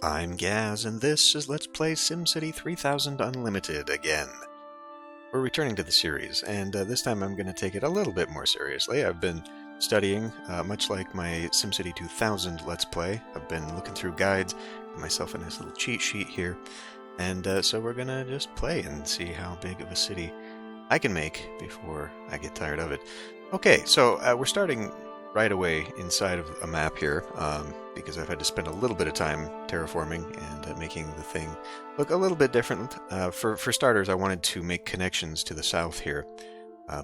I'm Gaz, and this is Let's Play SimCity 3000 Unlimited again. We're returning to the series, and this time I'm going to take it a little bit more seriously. I've been studying, much like my SimCity 2000 Let's Play. I've been looking through guides, got myself a nice little cheat sheet here, and so we're going to just play and see how big of a city I can make before I get tired of it. Okay, so we're starting right away inside of a map here, because I've had to spend a little bit of time terraforming and making the thing look a little bit different. For starters, I wanted to make connections to the south here,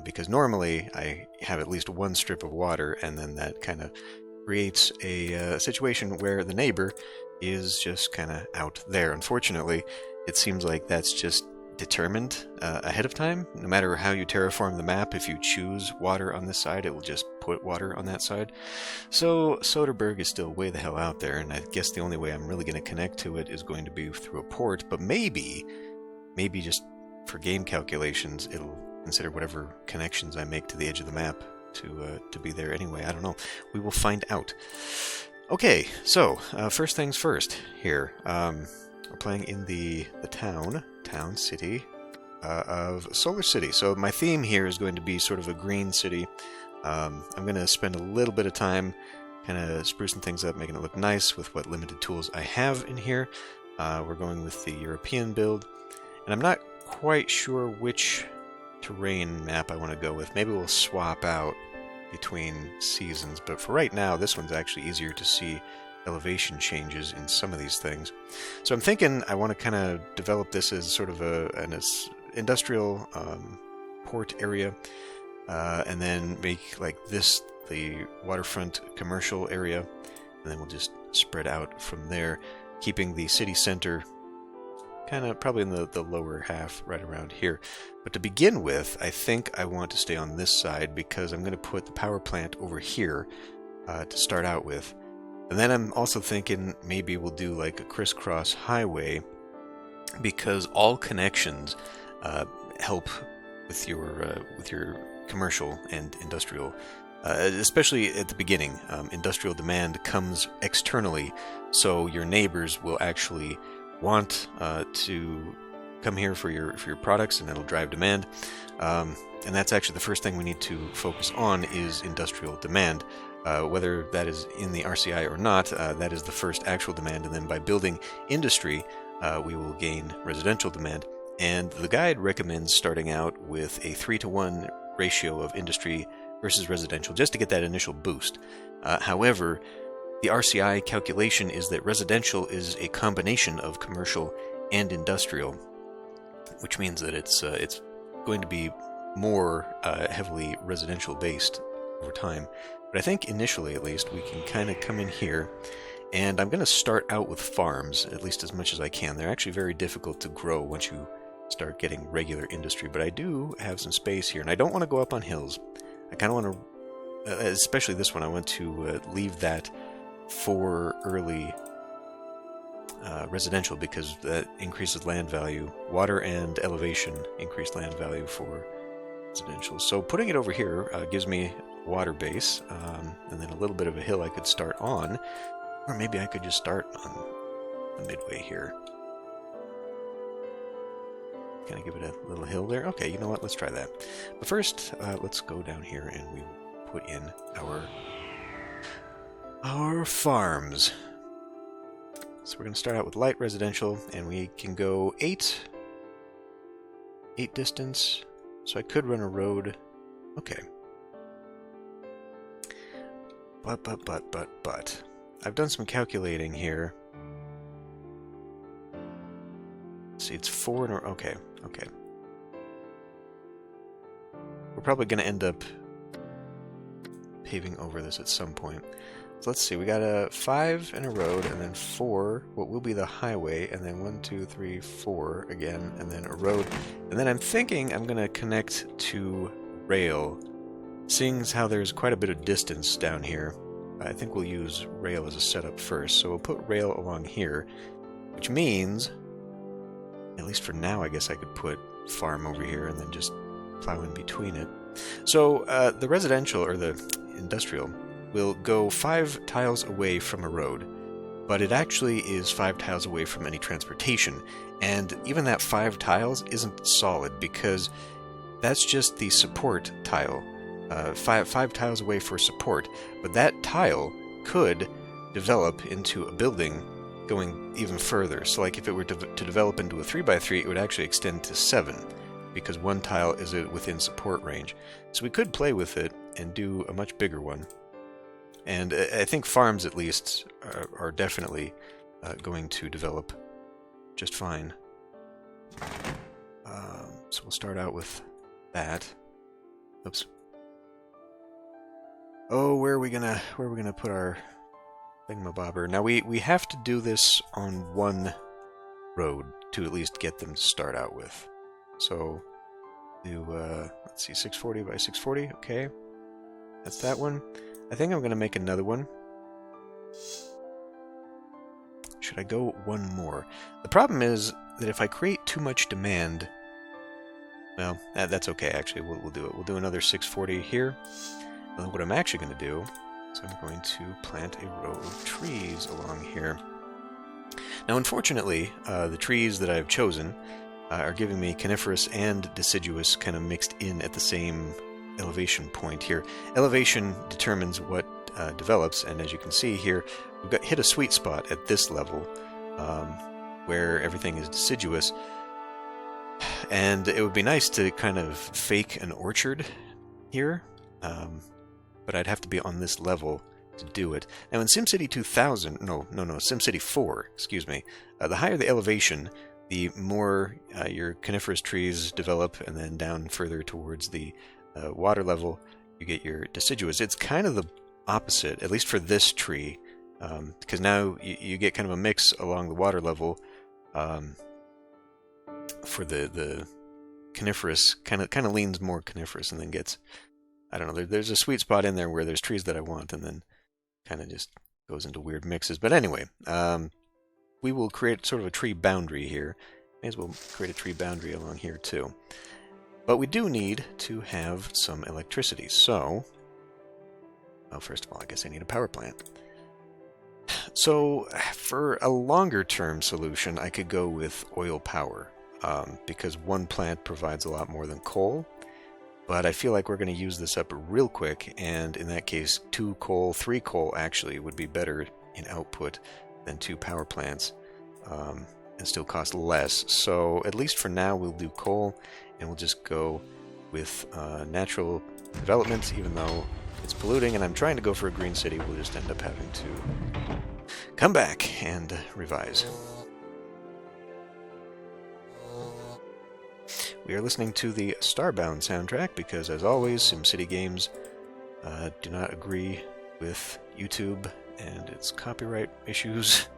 because normally I have at least one strip of water, and then that kind of creates a situation where the neighbor is just kind of out there. Unfortunately, it seems like that's just determined ahead of time. No matter how you terraform the map, if you choose water on this side, it will just put water on that side. So Soderbergh is still way the hell out there, and I guess the only way I'm really going to connect to it is going to be through a port, but maybe just for game calculations, it'll consider whatever connections I make to the edge of the map to be there anyway. I don't know. We will find out. Okay, so first things first here. We're playing in the town city of Solar City. So my theme here is going to be sort of a green city. I'm going to spend a little bit of time kind of sprucing things up, making it look nice with what limited tools I have in here. We're going with the European build, and I'm not quite sure which terrain map I want to go with. Maybe we'll swap out between seasons, but for right now, this one's actually easier to see elevation changes in some of these things. So I'm thinking I want to kind of develop this as sort of an industrial port area, and then make like this the waterfront commercial area, and then we'll just spread out from there, keeping the city center kind of probably in the lower half right around here. But to begin with, I think I want to stay on this side because I'm going to put the power plant over here to start out with. And then I'm also thinking maybe we'll do like a crisscross highway, because all connections help with your commercial and industrial, especially at the beginning. Industrial demand comes externally, so your neighbors will actually want to come here for your products, and that'll drive demand. And that's actually the first thing we need to focus on is industrial demand. Whether that is in the RCI or not, that is the first actual demand, and then by building industry, we will gain residential demand. And the guide recommends starting out with a 3-to-1 ratio of industry versus residential, just to get that initial boost. However, the RCI calculation is that residential is a combination of commercial and industrial, which means that it's going to be more heavily residential based over time. But I think initially, at least, we can kind of come in here, and I'm going to start out with farms, at least as much as I can. They're actually very difficult to grow once you start getting regular industry, but I do have some space here, and I don't want to go up on hills. I kind of want to, especially this one, I want to leave that for early residential, because that increases land value. Water and elevation increase land value for residential. So putting it over here gives me water base, and then a little bit of a hill I could start on, or maybe I could just start on the midway here. Can I give it a little hill there? Okay, you know what? Let's try that. But first, let's go down here and we put in our farms. So we're going to start out with light residential, and we can go 8 distance. So I could run a road. Okay. But. I've done some calculating here. Let's see, it's 4 in a... Okay. We're probably going to end up paving over this at some point. So let's see, we got a 5 in a road, and then 4, what will be the highway, and then 1, 2, 3, 4 again, and then a road. And then I'm thinking I'm going to connect to rail. Seeing as how there's quite a bit of distance down here, I think we'll use rail as a setup first. So we'll put rail along here, which means, at least for now, I guess I could put farm over here and then just plow in between it. So the residential, or the industrial, will go 5 tiles away from a road. but it actually is 5 tiles away from any transportation. And even that 5 tiles isn't solid, because that's just the support tile. 5 tiles away for support, but that tile could develop into a building going even further. So like if it were to develop into a 3x3, it would actually extend to 7, because 1 tile is within support range. So we could play with it and do a much bigger one. And I think farms, at least, are definitely going to develop just fine. So we'll start out with that. Oops. Oh, where are we gonna put our thingamabobber? Now we have to do this on one road to at least get them to start out with. So do let's see, 640 by 640. Okay, that's that one. I think I'm gonna make another one. Should I go one more? The problem is that if I create too much demand, well, that's okay. Actually, we'll do it. We'll do another 640 here. And what I'm actually going to do is I'm going to plant a row of trees along here. Now, unfortunately, the trees that I've chosen are giving me coniferous and deciduous kind of mixed in at the same elevation point here. Elevation determines what develops, and as you can see here, we've hit a sweet spot at this level where everything is deciduous. And it would be nice to kind of fake an orchard here. But I'd have to be on this level to do it. Now in SimCity 2000, no, SimCity 4, excuse me, the higher the elevation, the more your coniferous trees develop, and then down further towards the water level, you get your deciduous. It's kind of the opposite, at least for this tree, because now you get kind of a mix along the water level for the coniferous, kind of leans more coniferous, and then gets, I don't know, there's a sweet spot in there where there's trees that I want, and then kind of just goes into weird mixes. But anyway, we will create sort of a tree boundary here. May as well create a tree boundary along here too. But we do need to have some electricity, so, well, first of all, I guess I need a power plant. So for a longer term solution, I could go with oil power, because one plant provides a lot more than coal. But I feel like we're going to use this up real quick, and in that case, 2 coal, 3 coal actually would be better in output than 2 power plants, and still cost less. So at least for now, we'll do coal, and we'll just go with natural development, even though it's polluting, and I'm trying to go for a green city. We'll just end up having to come back and revise. We are listening to the Starbound soundtrack because, as always, SimCity games do not agree with YouTube and its copyright issues.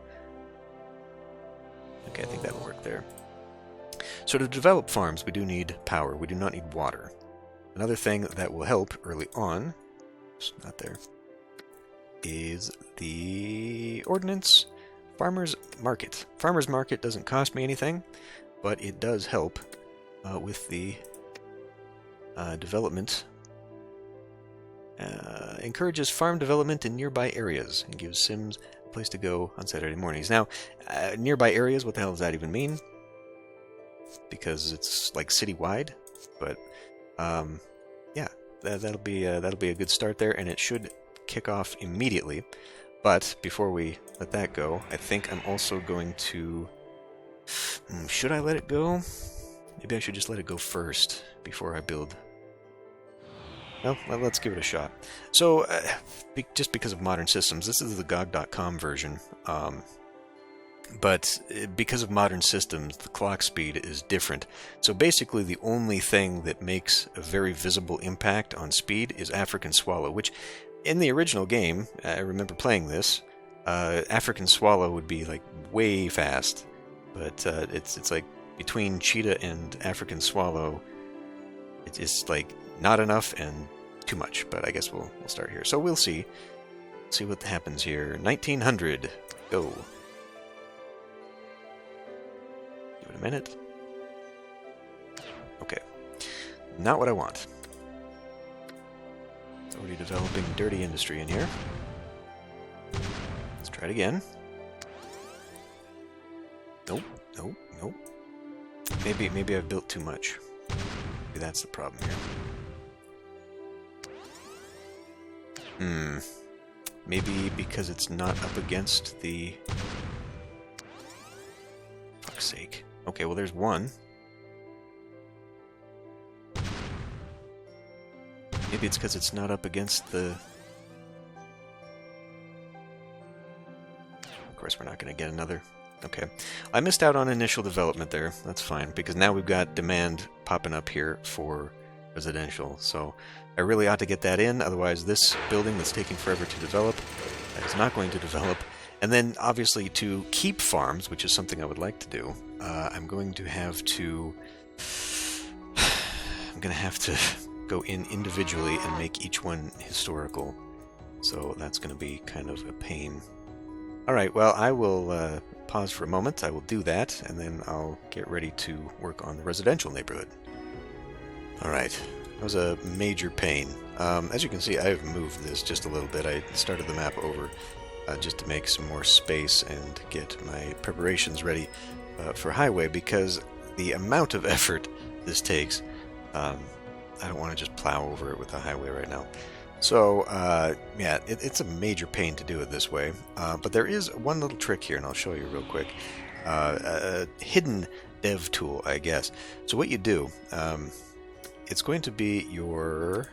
Okay, I think that'll work there. So to develop farms, we do need power. We do not need water. Another thing that will help early on, it's not there, is the ordnance farmer's market. Farmer's market doesn't cost me anything, but it does help with the development. Encourages farm development in nearby areas and gives Sims a place to go on Saturday mornings. Now, nearby areas, what the hell does that even mean? Because it's like citywide, but yeah, that'll be a good start there, and it should kick off immediately. But before we let that go, I think I'm also going to. Should I let it go? Maybe I should just let it go first before I build. Well, let's give it a shot. So, just because of modern systems, this is the GOG.com version, but because of modern systems, the clock speed is different. So basically, the only thing that makes a very visible impact on speed is African Swallow, which, in the original game, I remember playing this, African Swallow would be like way fast, but it's like between Cheetah and African Swallow, it's like not enough and too much, but I guess we'll start here. So we'll see what happens here. 1900, go. Give it a minute. Okay, not what I want. It's already developing dirty industry in here. Let's try it again. Nope, nope, nope. Maybe I've built too much. Maybe that's the problem here. Maybe because it's not up against the... Fuck's sake. Okay, well there's one. Maybe it's because it's not up against the... Of course we're not going to get another. Okay. I missed out on initial development there. That's fine, because now we've got demand popping up here for residential. So I really ought to get that in, otherwise this building that's taking forever to develop is not going to develop. And then, obviously, to keep farms, which is something I would like to do, I'm going to have to go in individually and make each one historical. So that's going to be kind of a pain. Alright, well, I will pause for a moment. I will do that, and then I'll get ready to work on the residential neighborhood. Alright, that was a major pain. As you can see, I've moved this just a little bit. I started the map over just to make some more space and get my preparations ready for highway, because the amount of effort this takes, I don't want to just plow over it with a highway right now. So, yeah, it's a major pain to do it this way, but there is one little trick here, and I'll show you real quick. A hidden dev tool, I guess. So what you do, it's going to be your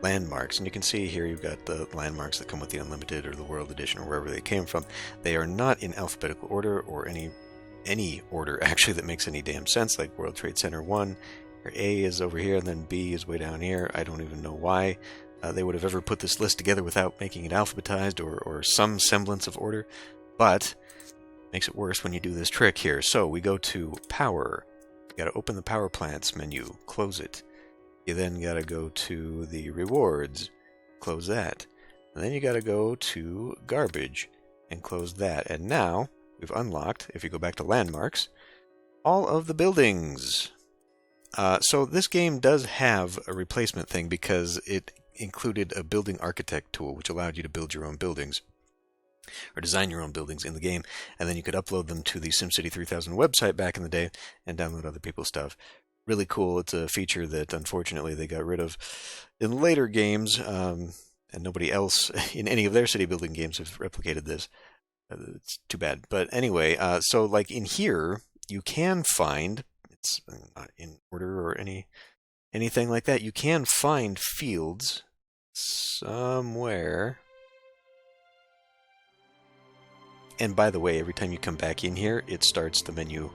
landmarks, and you can see here you've got the landmarks that come with the Unlimited or the World Edition or wherever they came from. They are not in alphabetical order or any order actually that makes any damn sense, like World Trade Center 1, where A is over here and then B is way down here. I don't even know why they would have ever put this list together without making it alphabetized or some semblance of order, but it makes it worse when you do this trick here. So we go to Power. You got to open the Power Plants menu, close it. You then got to go to the Rewards, close that. And then you got to go to Garbage and close that. And now we've unlocked, if you go back to Landmarks, all of the buildings. So this game does have a replacement thing because it included a building architect tool, which allowed you to build your own buildings, or design your own buildings in the game, and then you could upload them to the SimCity 3000 website back in the day and download other people's stuff. Really cool. It's a feature that unfortunately they got rid of in later games, and nobody else in any of their city building games have replicated this. It's too bad. But anyway, so like in here, you can find, it's not in order or anything like that, you can find fields somewhere. And by the way, every time you come back in here, it starts the menu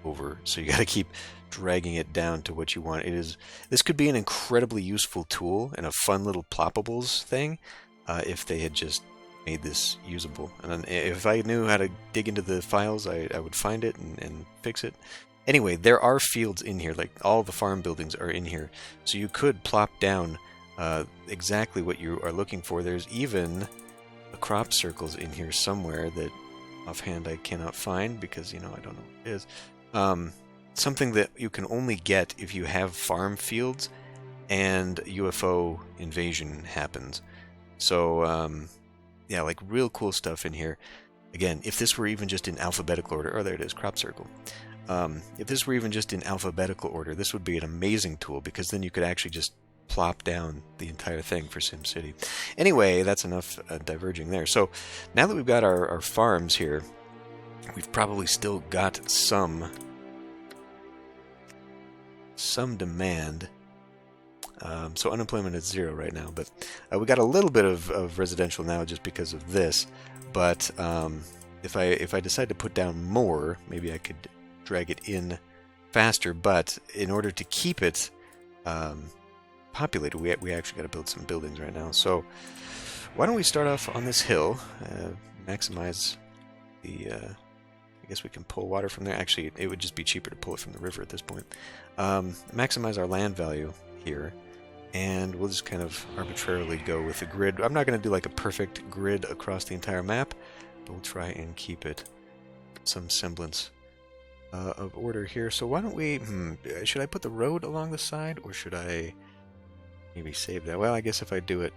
over. So you got to keep dragging it down to what you want. This could be an incredibly useful tool and a fun little ploppables thing if they had just made this usable. And then if I knew how to dig into the files, I would find it and fix it. Anyway, there are fields in here, like all the farm buildings are in here. So you could plop down exactly what you are looking for. There's even a crop circles in here somewhere that offhand I cannot find because, I don't know what it is. Something that you can only get if you have farm fields and UFO invasion happens. So, yeah, like real cool stuff in here. Again, if this were even just in alphabetical order, oh, there it is, crop circle. If this were even just in alphabetical order, this would be an amazing tool because then you could actually just plop down the entire thing for SimCity. Anyway, that's enough diverging there. So now that we've got our farms here, we've probably still got some demand. So unemployment is 0 right now, but we got a little bit of residential now just because of this. But if I decide to put down more, maybe I could drag it in faster. But in order to keep it populated, we actually got to build some buildings right now. So why don't we start off on this hill, maximize the... I guess we can pull water from there. Actually, it would just be cheaper to pull it from the river at this point. Maximize our land value here, and we'll just kind of arbitrarily go with a grid. I'm not going to do like a perfect grid across the entire map, but we'll try and keep it some semblance of order here. So why don't we... should I put the road along the side, or should I maybe save that? Well, I guess if I do it...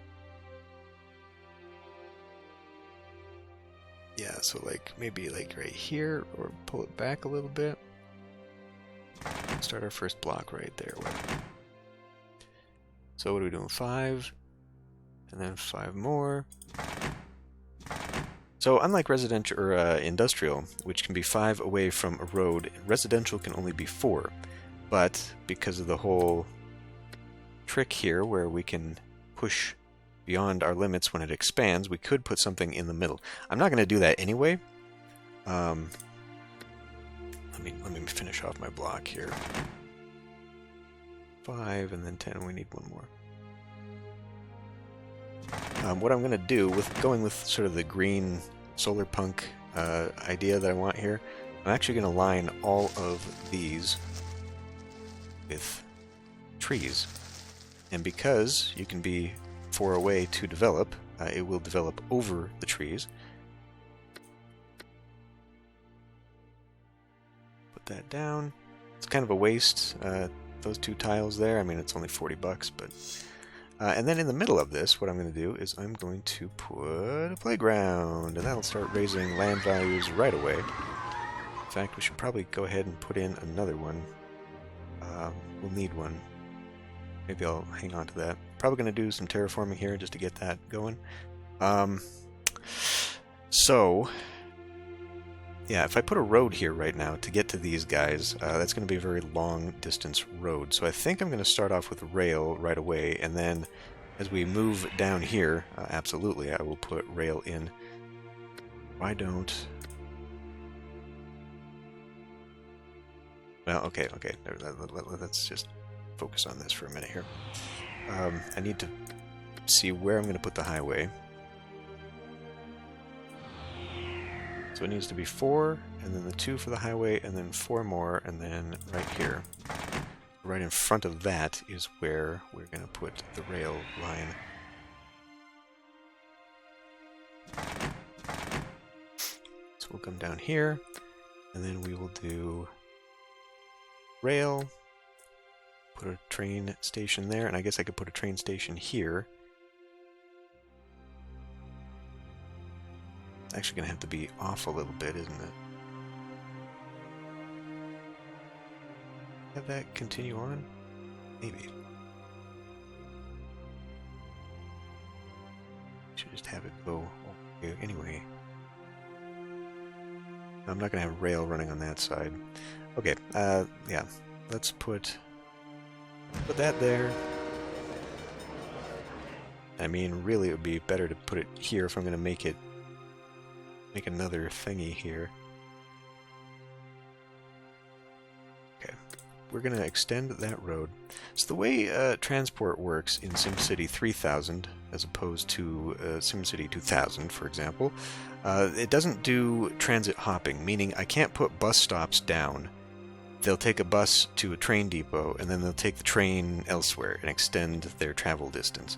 Yeah, So like maybe like right here, or pull it back a little bit. Start our first block right there. So what are we doing? 5, and then 5 more. So unlike residential or industrial, which can be 5 away from a road, residential can only be 4. But because of the whole trick here, where we can push beyond our limits when it expands, we could put something in the middle. I'm not going to do that anyway. Let me finish off my block here. 5 and then 10. We need one more. What I'm going to do with going with sort of the green solarpunk idea that I want here, I'm actually going to line all of these with trees. And because you can be 4 away to develop, it will develop over the trees. Put that down. It's kind of a waste, those 2 tiles there. I mean, it's only 40 bucks, but... and then in the middle of this, what I'm going to do is I'm going to put a playground, and that'll start raising land values right away. In fact, we should probably go ahead and put in another one. We'll need one. Maybe I'll hang on to that. Probably going to do some terraforming here just to get that going. So, yeah, if I put a road here right now to get to these guys, that's going to be a very long distance road. So I think I'm going to start off with rail right away, and then as we move down here, absolutely, I will put rail in. Why don't... Well, okay, let's just focus on this for a minute here. I need to see where I'm going to put the highway. So it needs to be 4, and then the 2 for the highway, and then 4 more, and then right here. Right in front of that is where we're going to put the rail line. So we'll come down here, and then we will do rail, put a train station there, and I guess I could put a train station here. It's actually going to have to be off a little bit, isn't it? Have that continue on? Maybe. Should just have it go anyway. I'm not going to have rail running on that side. Okay, yeah. Let's put that there. I mean, really, it would be better to put it here if I'm going to make another thingy here. Okay, we're going to extend that road. So the way transport works in SimCity 3000, as opposed to SimCity 2000, for example, it doesn't do transit hopping, meaning I can't put bus stops down. They'll take a bus to a train depot, and then they'll take the train elsewhere and extend their travel distance.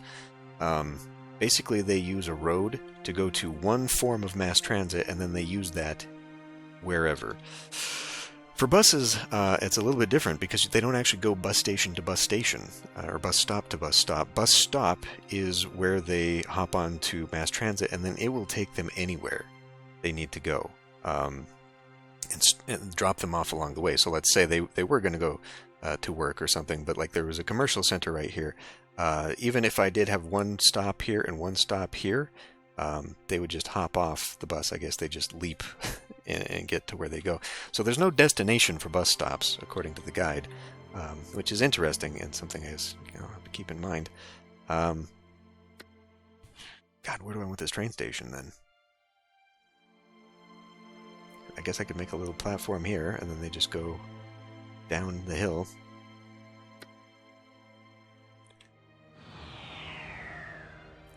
Basically, they use a road to go to one form of mass transit, and then they use that wherever. For buses, it's a little bit different because they don't actually go bus station to bus station, or bus stop to bus stop. Bus stop is where they hop on to mass transit, and then it will take them anywhere they need to go. And drop them off along the way. So let's say they were going to go to work or something, but like there was a commercial center right here. Even if I did have one stop here and one stop here, they would just hop off the bus. I guess they just leap and get to where they go. So there's no destination for bus stops, according to the guide, which is interesting and something I have to keep in mind. God, where do I want this train station then? I guess I could make a little platform here, and then they just go down the hill.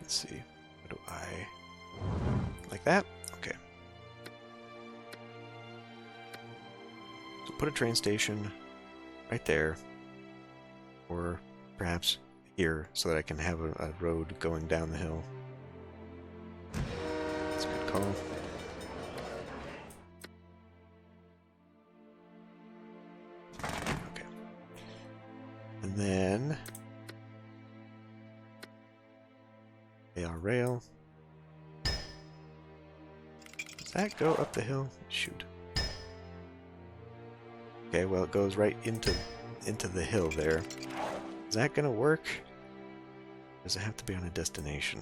Let's see. What do I... Like that? Okay. So put a train station right there. Or perhaps here, so that I can have a road going down the hill. That's a good call. And then rail. Does that go up the hill? Shoot. Okay, well it goes right into the hill there. Is that gonna work? Does it have to be on a destination?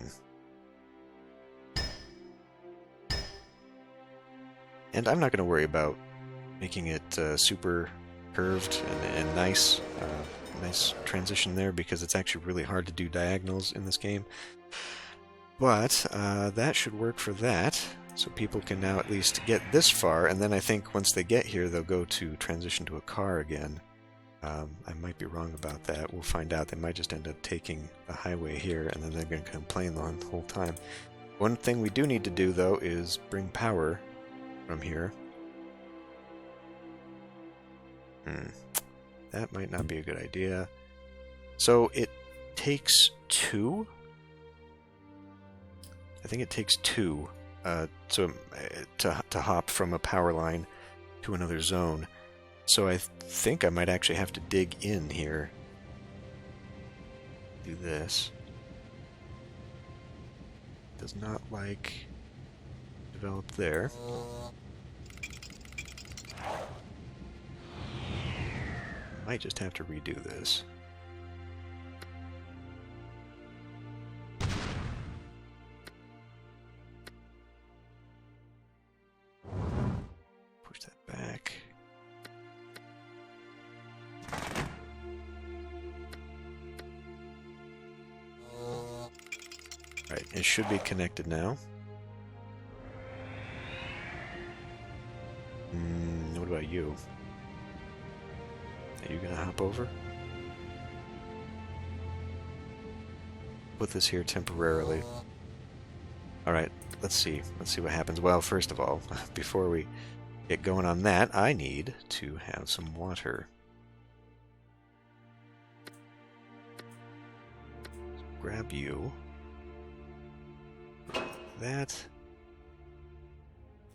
And I'm not gonna worry about making it super curved and nice. Nice transition there because it's actually really hard to do diagonals in this game. But that should work for that. So people can now at least get this far, and then I think once they get here, they'll go to transition to a car again. I might be wrong about that. We'll find out. They might just end up taking the highway here, and then they're going to complain the whole time. One thing we do need to do, though, is bring power from here. That might not be a good idea. So it takes 2? I think it takes 2 to hop from a power line to another zone. So I think I might actually have to dig in here. Do this. Does not like develop there. Might just have to redo this. Push that back. Right, it should be connected now. What about you? Are you gonna hop over? Put this here temporarily. Alright, let's see. Let's see what happens. Well, first of all, before we get going on that, I need to have some water. Grab you. That.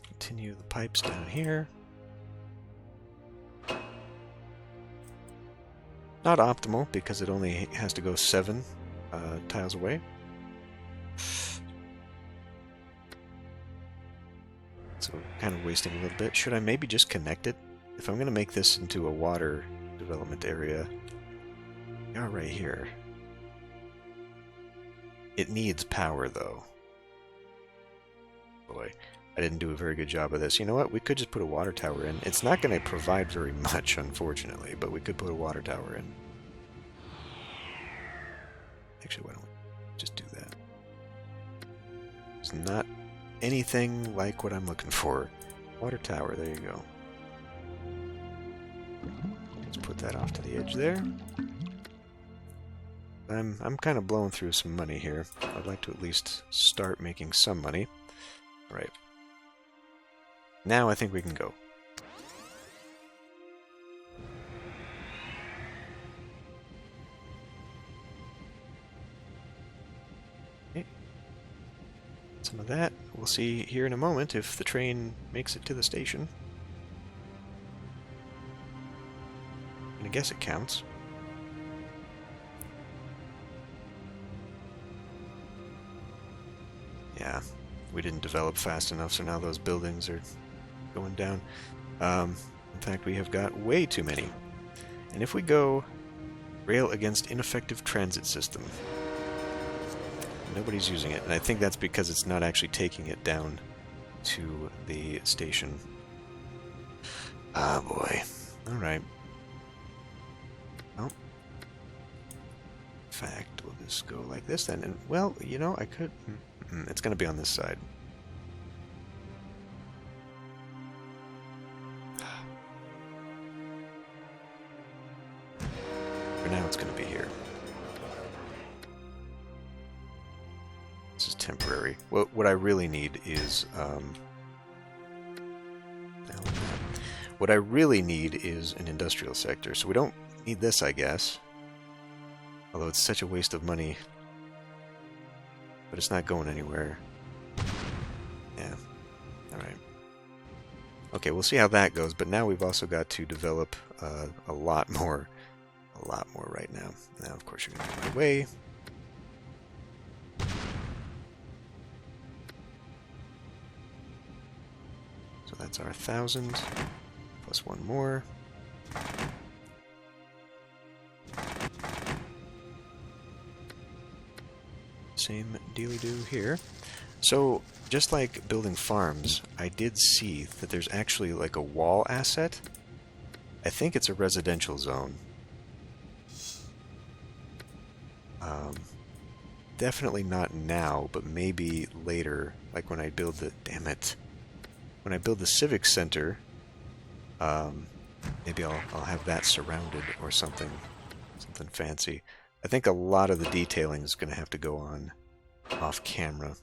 Continue the pipes down here. Not optimal, because it only has to go 7 tiles away. So kind of wasting a little bit. Should I maybe just connect it? If I'm going to make this into a water development area, yeah, right here. It needs power, though. Boy, I didn't do a very good job of this. You know what? We could just put a water tower in. It's not going to provide very much, unfortunately, but we could put a water tower in. Actually, why don't we just do that? It's not anything like what I'm looking for. Water tower, there you go. Let's put that off to the edge there. I'm kind of blowing through some money here. I'd like to at least start making some money. Alright. Now I think we can go. Okay. Some of that. We'll see here in a moment if the train makes it to the station. And I guess it counts. Yeah, we didn't develop fast enough, so now those buildings are going down. In fact, we have got way too many. And if we go rail against ineffective transit system, nobody's using it, and I think that's because it's not actually taking it down to the station. Ah, boy. Alright. Well, in fact, we'll just go like this then. And, well, you know, I could... It's going to be on this side. For now, it's going to be here. This is temporary. What I really need is... what I really need is an industrial sector. So we don't need this, I guess. Although it's such a waste of money. But it's not going anywhere. Yeah. Alright. Okay, we'll see how that goes, but now we've also got to develop a lot more right now. Now, of course, you're going to get my way. That's our 1,000 plus one more. Same dealy-do here. So, just like building farms, I did see that there's actually like a wall asset. I think it's a residential zone. Definitely not now, but maybe later, like when I build the... Damn it. When I build the Civic Center, maybe I'll have that surrounded or something. Something fancy. I think a lot of the detailing is going to have to go on off camera.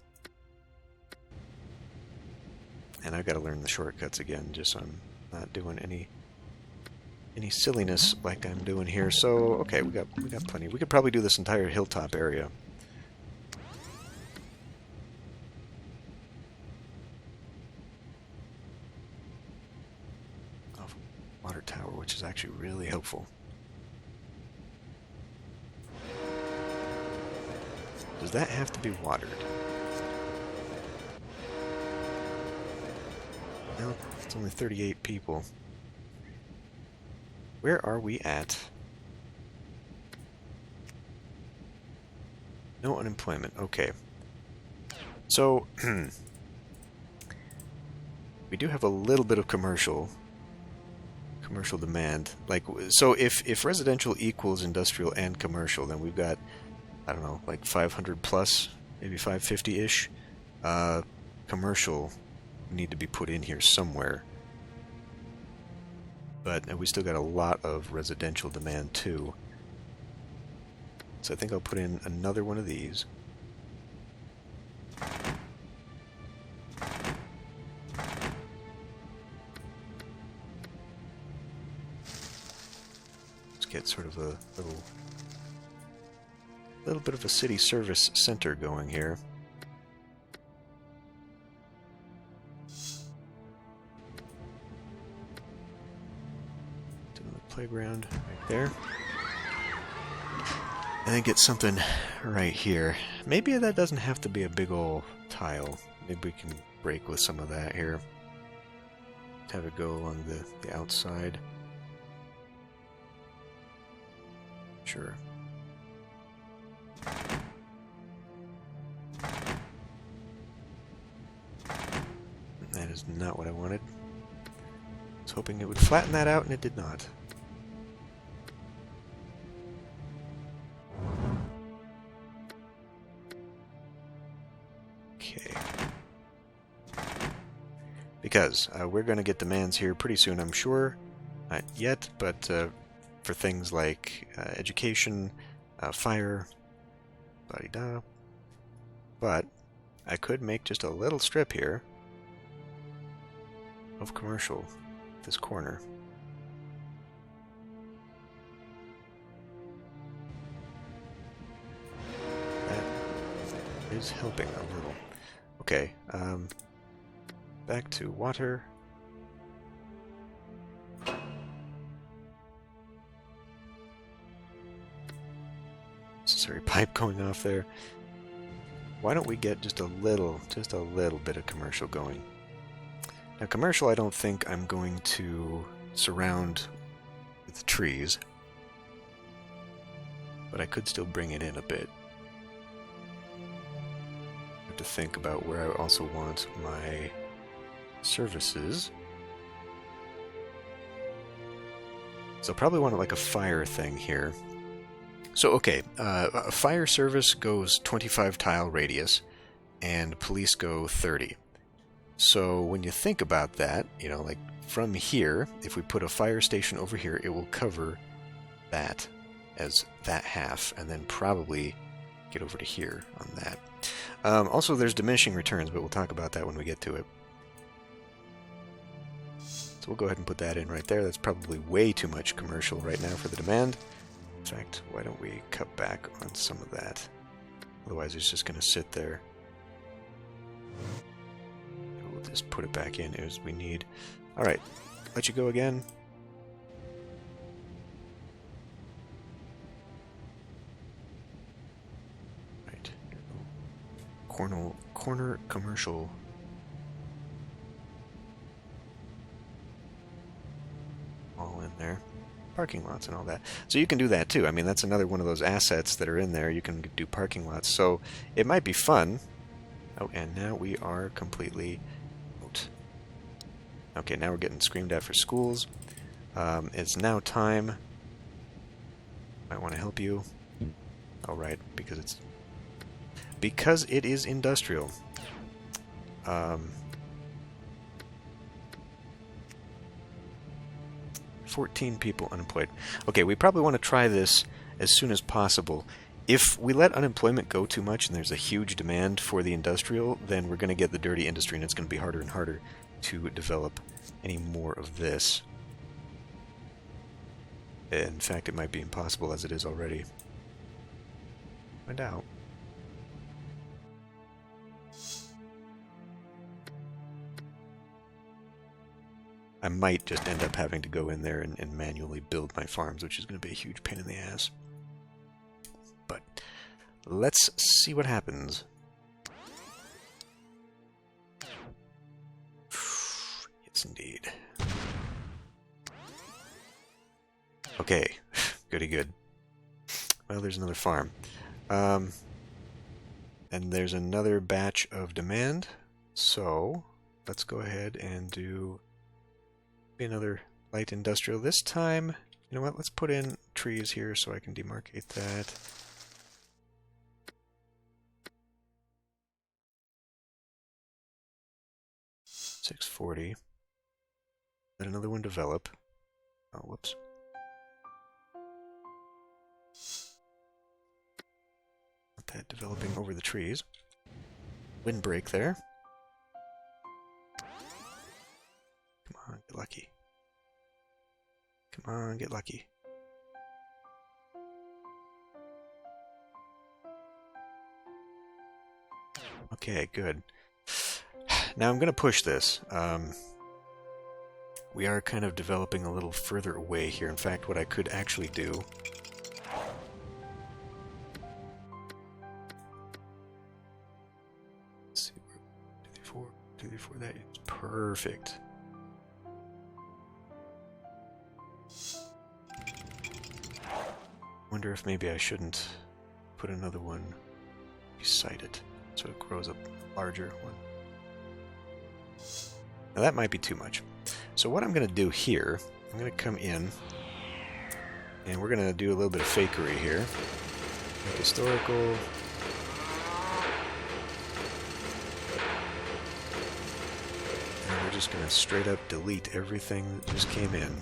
And I've got to learn the shortcuts again, just so I'm not doing any silliness like I'm doing here. So, okay, we got plenty. We could probably do this entire hilltop area. Of water tower, which is actually really helpful. Does that have to be watered? No, it's only 38 people. Where are we at? No unemployment. Okay. So, we do have a little bit of commercial demand. Like, so if residential equals industrial and commercial, then we've got, I don't know, like 500 plus, maybe 550-ish. Commercial need to be put in here somewhere. But we still got a lot of residential demand too. So I think I'll put in another one of these. Let's get sort of a little bit of a city service center going here. Playground right there. And then get something right here. Maybe that doesn't have to be a big old tile. Maybe we can break with some of that here. Have it go along the outside. Sure. That is not what I wanted. I was hoping it would flatten that out, and it did not. Okay. Because we're going to get demands here pretty soon, I'm sure. Not yet, but for things like education, fire, la-di-da. But I could make just a little strip here of commercial, this corner. That is helping a little. Okay, back to water. Necessary pipe going off there. Why don't we get just a little bit of commercial going? Now, commercial, I don't think I'm going to surround with trees, but I could still bring it in a bit. I have to think about where I also want my services. So I'll probably want like a fire thing here. So, okay, a fire service goes 25 tile radius, and police go 30. So when you think about that, you know, like from here, if we put a fire station over here, it will cover that as that half, and then probably get over to here on that. Also, there's diminishing returns, but we'll talk about that when we get to it. So we'll go ahead and put that in right there. That's probably way too much commercial right now for the demand. In fact, why don't we cut back on some of that? Otherwise, it's just going to sit there. We'll just put it back in as we need. Alright, let you go again. Right. Corner commercial. all in there. Parking lots and all that. So you can do that too. I mean, that's another one of those assets that are in there. You can do parking lots. So it might be fun. Oh, and now we are completely out. Okay, now we're getting screamed at for schools. It's now time. Might want to help you. All right, because it is industrial. 14 people unemployed. Okay, we probably want to try this as soon as possible. If we let unemployment go too much and there's a huge demand for the industrial, then we're going to get the dirty industry, and it's going to be harder and harder to develop any more of this. In fact, it might be impossible as it is already. Find out. I might just end up having to go in there and manually build my farms, which is going to be a huge pain in the ass. But let's see what happens. Yes, indeed. Okay, goody good. Well, there's another farm. And there's another batch of demand. So let's go ahead and do another light industrial. This time, you know what, let's put in trees here so I can demarcate that. $640. Let another one develop. Oh, whoops. Not that developing over the trees. Windbreak there. Come on, get lucky. Come on, get lucky. Okay, good. Now I'm going to push this. We are kind of developing a little further away here. In fact, what I could actually do... Let's see, 234, that is perfect. Wonder if maybe I shouldn't put another one beside it so it grows a larger one. Now that might be too much. So what I'm going to do here, I'm going to come in and we're going to do a little bit of fakery here. Make historical. And we're just going to straight up delete everything that just came in.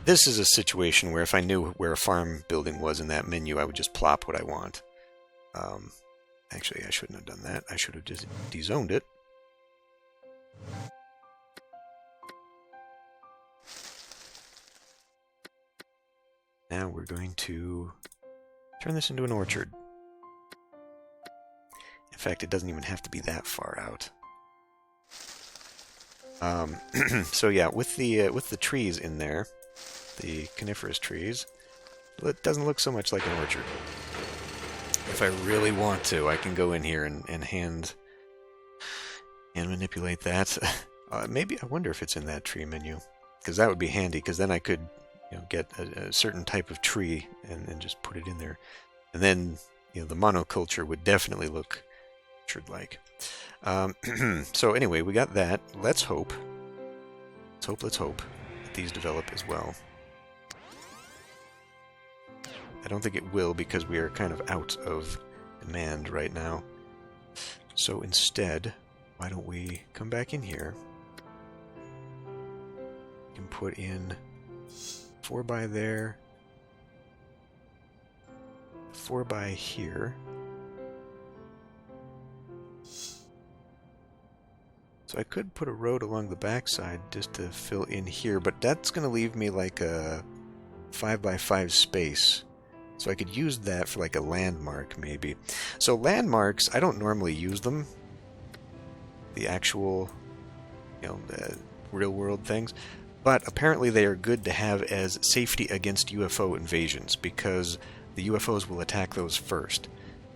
This is a situation where if I knew where a farm building was in that menu, I would just plop what I want. Actually, I shouldn't have done that. I should have just dezoned it. Now we're going to turn this into an orchard. In fact, it doesn't even have to be that far out. So yeah, with the trees in there, the coniferous trees, it doesn't look so much like an orchard. If I really want to, I can go in here and hand manipulate that. Maybe, I wonder if it's in that tree menu, because that would be handy, because then I could, you know, get a certain type of tree and just put it in there. And then, you know, the monoculture would definitely look orchard-like. So anyway, we got that. Let's hope that these develop as well. I don't think it will, because we are kind of out of demand right now. So instead, why don't we come back in here and put in 4 by there, 4 by here. So I could put a road along the backside just to fill in here, but that's going to leave me like a 5 by 5 space. So I could use that for like a landmark, maybe. So landmarks, I don't normally use them. The actual, you know, the real world things. But apparently they are good to have as safety against UFO invasions, because the UFOs will attack those first.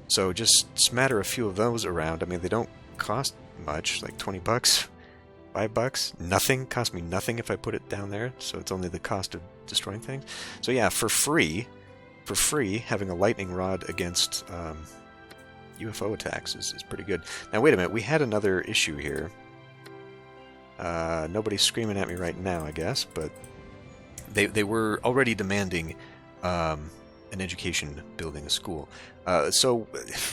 So just smatter a few of those around. I mean, they don't cost much, like 20 bucks. $5. Nothing. Cost me nothing if I put it down there, so it's only the cost of destroying things. So yeah, for free, having a lightning rod against UFO attacks is pretty good. Now wait a minute, we had another issue here. Nobody's screaming at me right now, I guess, but they were already demanding an education building, a school. So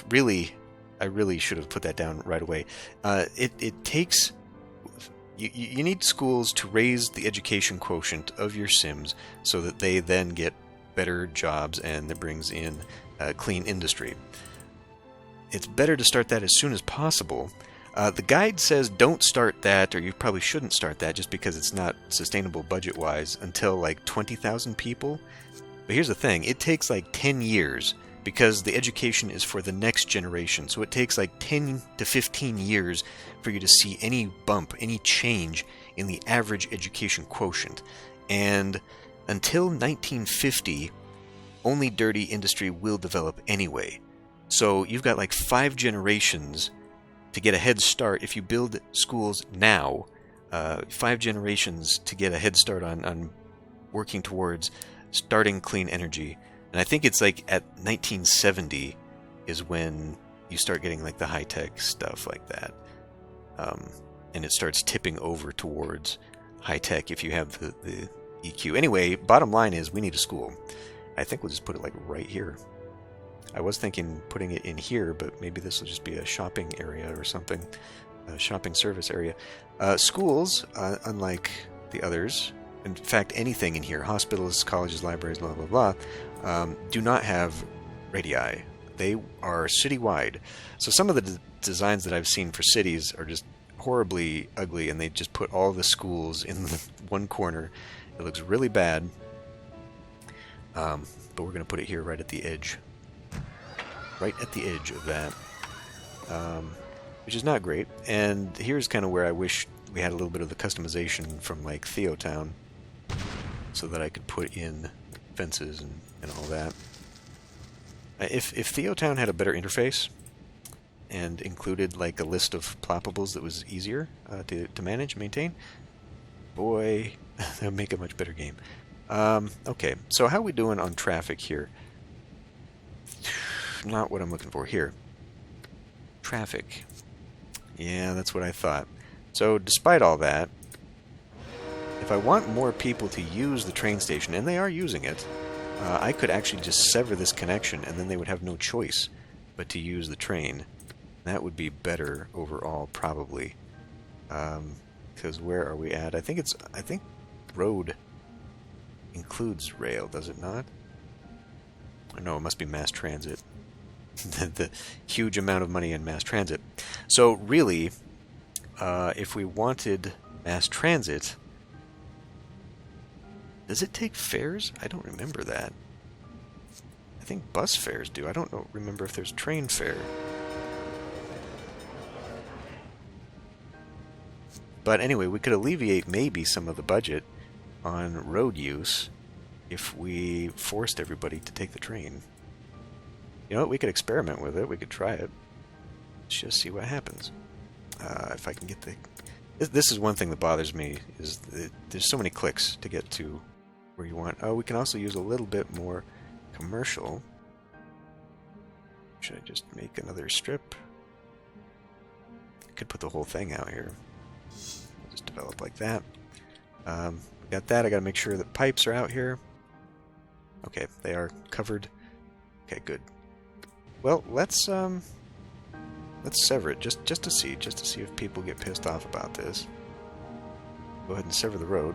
really, I really should have put that down right away. It takes... You need schools to raise the education quotient of your Sims so that they then get better jobs and that brings in clean industry. It's better to start that as soon as possible. The guide says don't start that, or you probably shouldn't start that just because it's not sustainable budget-wise until like 20,000 people. But here's the thing, it takes like 10 years because the education is for the next generation. So it takes like 10 to 15 years for you to see any bump, any change in the average education quotient. And until 1950, only dirty industry will develop anyway. So you've got like 5 generations to get a head start if you build schools now. 5 generations to get a head start on working towards starting clean energy. And I think it's like at 1970 is when you start getting like the high-tech stuff like that. And it starts tipping over towards high-tech if you have the EQ. Anyway, bottom line is we need a school. I think we'll just put it like right here. I was thinking putting it in here, but maybe this will just be a shopping area or something. A shopping service area. Schools, unlike the others, in fact anything in here, hospitals, colleges, libraries, blah, blah, blah, do not have radii. They are citywide. So some of the designs that I've seen for cities are just horribly ugly, and they just put all the schools in the one corner. It looks really bad, but we're going to put it here right at the edge. Right at the edge of that, which is not great. And here's kind of where I wish we had a little bit of the customization from like Theotown, so that I could put in fences and all that. If Theotown had a better interface and included like a list of ploppables that was easier to manage, maintain, boy, that would make a much better game. Okay, so how are we doing on traffic here? Not what I'm looking for here. Traffic. Yeah, that's what I thought. So despite all that, if I want more people to use the train station, and they are using it, I could actually just sever this connection, and then they would have no choice but to use the train. That would be better overall, probably. Because where are we at? I think road includes rail, does it not? No, it must be mass transit. The huge amount of money in mass transit. So really, if we wanted mass transit, does it take fares? I don't remember that. I think bus fares do. I don't remember if there's train fare. But anyway, we could alleviate maybe some of the budget on road use if we forced everybody to take the train. You know what? We could experiment with it. We could try it. Let's just see what happens. If I can get the... This is one thing that bothers me, is that there's so many clicks to get to where you want. Oh, we can also use a little bit more commercial. Should I just make another strip? I could put the whole thing out here. We'll just develop like that. Got that. I got to make sure that pipes are out here. Okay, they are covered. Okay, good. Well, let's sever it just to see if people get pissed off about this. Go ahead and sever the road.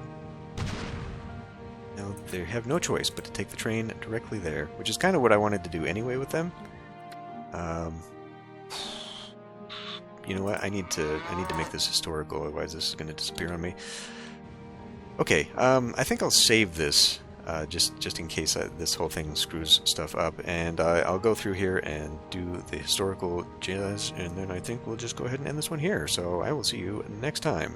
Now they have no choice but to take the train directly there, which is kind of what I wanted to do anyway with them. You know what? I need to make this historical, otherwise this is going to disappear on me. Okay, I think I'll save this. Just in case this whole thing screws stuff up, and I'll go through here and do the historical jazz, and then I think we'll just go ahead and end this one here. So I will see you next time.